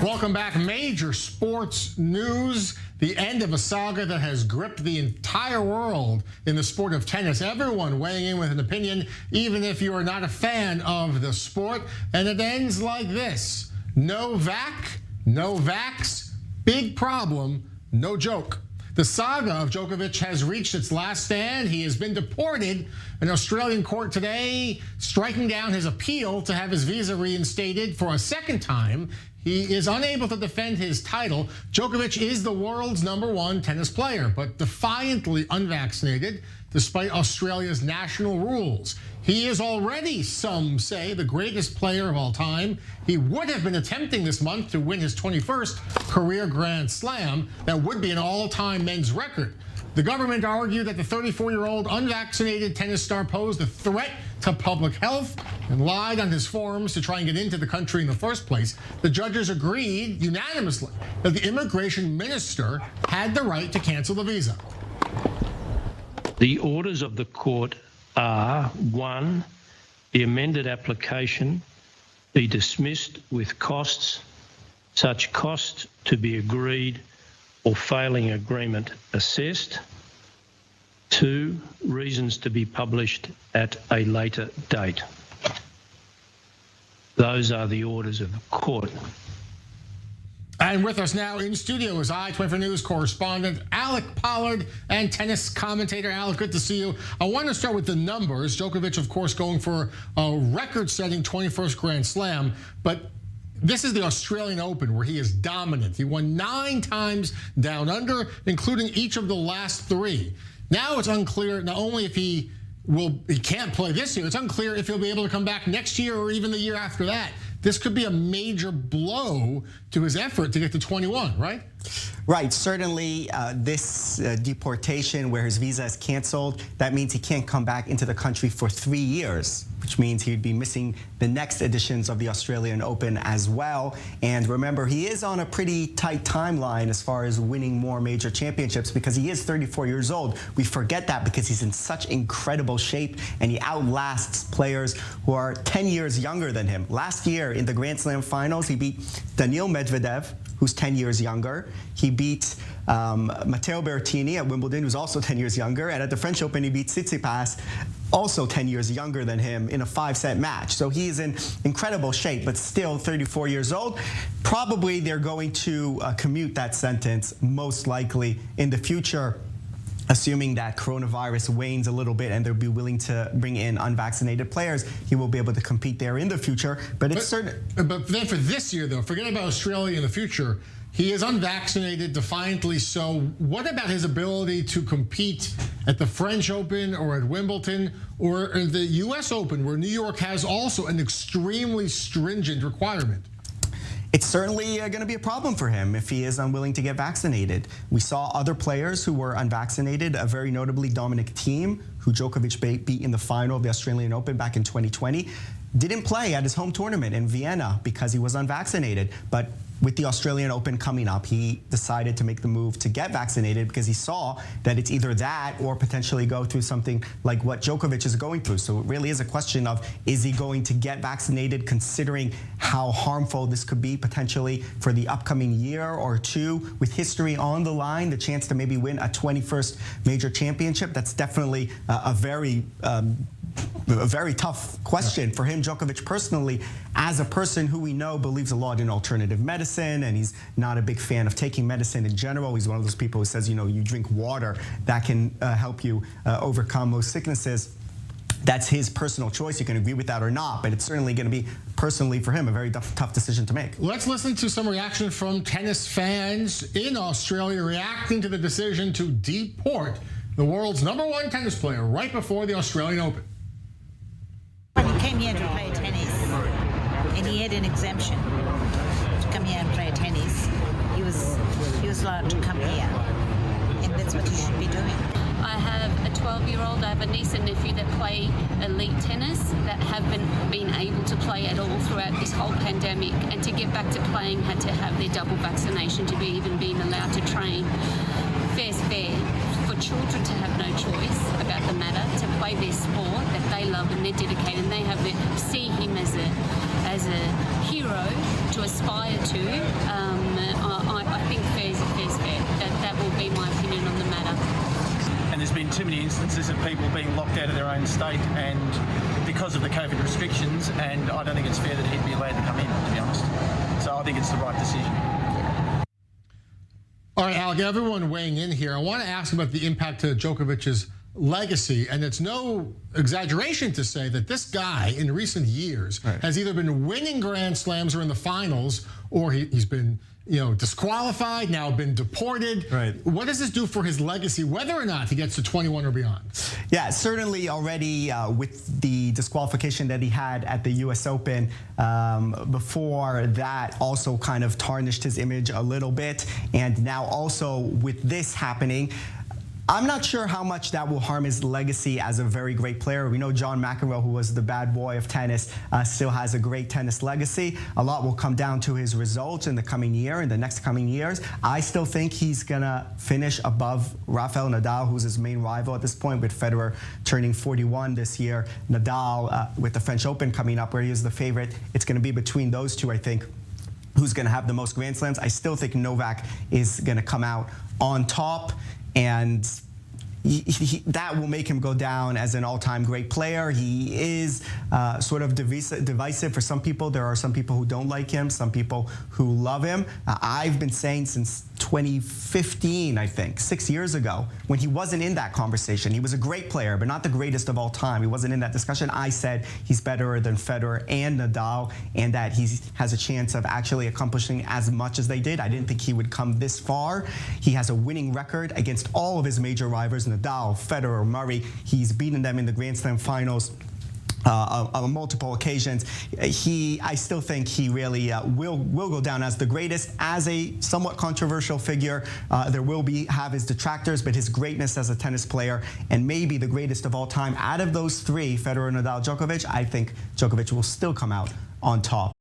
Welcome back. Major sports news. The end of a saga that has gripped the entire world in the sport of tennis. Everyone weighing in with an opinion, even if you are not a fan of the sport. And it ends like this. No vac, no vax, big problem, no joke. The saga of Djokovic has reached its last stand. He has been deported. An Australian court today striking down his appeal to have his visa reinstated for a second time. He is unable to defend his title. Djokovic is the world's #1 tennis player, but defiantly unvaccinated despite Australia's national rules. He is already, some say, the greatest player of all time. He would have been attempting this month to win his 21st career Grand Slam. That would be an all-time men's record. The government argued that the 34-year-old unvaccinated tennis star posed a threat to public health and lied on his forms to try and get into the country in the first place. The judges agreed unanimously that the immigration minister had the right to cancel the visa. The orders of the court are: 1, the amended application be dismissed with costs, such costs to be agreed or failing agreement assessed. 2, reasons to be published at a later date. Those are the orders of the court. And with us now in studio is I-24 News correspondent Alec Pollard and tennis commentator Alec. Good to see you. I want to start with the numbers. Djokovic, of course, going for a record-setting 21st Grand Slam, but this is the Australian Open where he is dominant. He won 9 times down under, including each of the last 3. Now it's unclear not only if he can't play this year, it's unclear if he'll be able to come back next year or even the year after that. This could be a major blow to his effort to get to 21, right? Right, certainly this deportation where his visa is canceled, that means he can't come back into the country for 3 years, which means he'd be missing the next editions of the Australian Open as well. And remember, he is on a pretty tight timeline as far as winning more major championships because he is 34 years old. We forget that because he's in such incredible shape and he outlasts players who are 10 years younger than him. Last year in the Grand Slam finals, he beat Daniil Medvedev, who's 10 years younger. He beat Matteo Berrettini at Wimbledon, who's also 10 years younger. And at the French Open, he beat Tsitsipas, also 10 years younger than him, in a 5-set match. So he's in incredible shape, but still 34 years old. Probably they're going to commute that sentence, most likely in the future, assuming that coronavirus wanes a little bit and they'll be willing to bring in unvaccinated players. He will be able to compete there in the future. But it's certain. But then for this year, though, forget about Australia in the future. He is unvaccinated, defiantly so. What about his ability to compete at the French Open or at Wimbledon or the U.S. Open, where New York has also an extremely stringent requirement? It's certainly going to be a problem for him if he is unwilling to get vaccinated. We saw other players who were unvaccinated, very notably Dominic Thiem, who Djokovic beat in the final of the Australian Open back in 2020, didn't play at his home tournament in Vienna because he was unvaccinated. But with the Australian Open coming up, he decided to make the move to get vaccinated because he saw that it's either that or potentially go through something like what Djokovic is going through. So it really is a question of, is he going to get vaccinated, considering how harmful this could be potentially for the upcoming year or two, with history on the line, the chance to maybe win a 21st major championship? That's definitely a very tough question for him, Djokovic, personally, as a person who we know believes a lot in alternative medicine, and he's not a big fan of taking medicine in general. He's one of those people who says, you know, you drink water, that can help you overcome most sicknesses. That's his personal choice. You can agree with that or not, but it's certainly going to be, personally for him, a very tough decision to make. Let's listen to some reaction from tennis fans in Australia reacting to the decision to deport the world's #1 tennis player right before the Australian Open. He came here to play tennis, and he had an exemption to come here and play tennis. He was allowed to come here, and that's what he should be doing. I have a 12-year-old, I have a niece and nephew that play elite tennis that haven't been able to play at all throughout this whole pandemic, and to get back to playing had to have their double vaccination to be even being allowed to train. Fair's fair. For children to have no choice about the matter, to play their sport that they love and they're dedicated, and they have see him as a hero to to aspire to, I think fair is fair. That will be my opinion on the matter. And there's been too many instances of people being locked out of their own state and because of the COVID restrictions, and I don't think it's fair that he'd be allowed to come in, to be honest. So I think it's the right decision. All right, Alec, everyone weighing in here. I want to ask about the impact to Djokovic's legacy, and it's no exaggeration to say that this guy in recent years has either been winning Grand Slams or in the finals, or he's been disqualified, now been deported. Right. What does this do for his legacy, whether or not he gets to 21 or beyond? Yeah, certainly already with the disqualification that he had at the U.S. Open before that also kind of tarnished his image a little bit. And now also with this happening, I'm not sure how much that will harm his legacy as a very great player. We know John McEnroe, who was the bad boy of tennis, still has a great tennis legacy. A lot will come down to his results in the coming year, in the next coming years. I still think he's going to finish above Rafael Nadal, who's his main rival at this point, with Federer turning 41 this year. Nadal, with the French Open coming up, where he is the favorite. It's going to be between those two, I think, who's going to have the most Grand Slams. I still think Novak is going to come out on top. And that will make him go down as an all-time great player. He is sort of divisive for some people. There are some people who don't like him, some people who love him. I've been saying since 2015, I think, 6 years ago, when he wasn't in that conversation. He was a great player, but not the greatest of all time. He wasn't in that discussion. I said he's better than Federer and Nadal, and that he has a chance of actually accomplishing as much as they did. I didn't think he would come this far. He has a winning record against all of his major rivals, Nadal, Federer, Murray. He's beaten them in the Grand Slam finals on multiple occasions. I still think he really will go down as the greatest, as a somewhat controversial figure. There will have his detractors, but his greatness as a tennis player, and maybe the greatest of all time out of those three, Federer, Nadal, Djokovic, I think Djokovic will still come out on top.